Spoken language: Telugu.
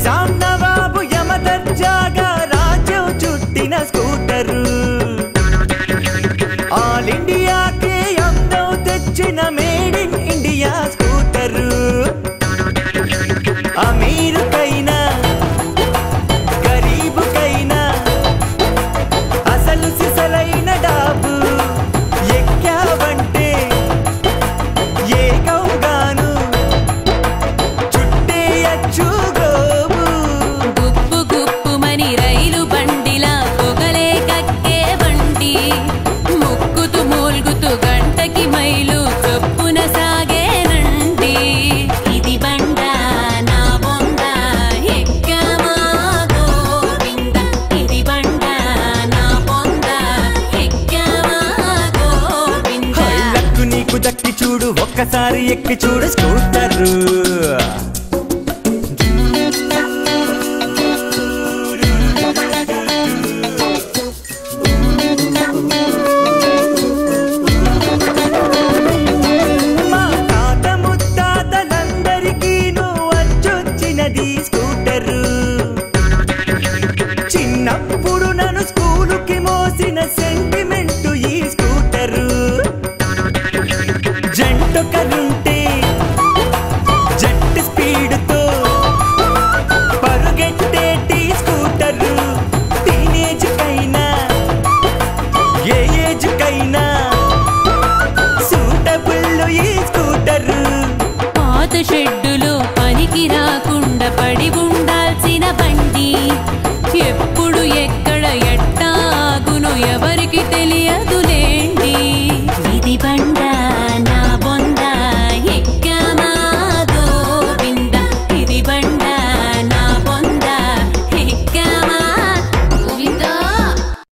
నిజాం నవాబు యమదర్జాగా రాజ్యం చుట్టిన స్కూటరు ఆల్ ఇండియాకే అందం తెచ్చిన మేడ్ ఇన్ ఇండియా స్కూటరు అమీరుకైనా గరీబుకైనా అసలు సిసలైన డాబు ఎక్కావంటే ఏకౌగాను చుట్టేయచ్చు గోబు గుప్పు గుప్పుమని రైలు బండిలా పొగలే కక్కే బండి ముక్కుతూ మూల్గుతూ గంటకి మైలు చొప్పున సాగేనండి ఇది బండ నా బొంద ఎక్కామా గోవింద ఇది బండ నా బొంద ఎక్కామా గోవింద లక్కు నీకు దక్కి చూడు ఒక్కసారి ఎక్కి చూడు స్కూటరు మా తాత ముత్తాతలందరికీ నువ్వు వచ్చొచ్చినది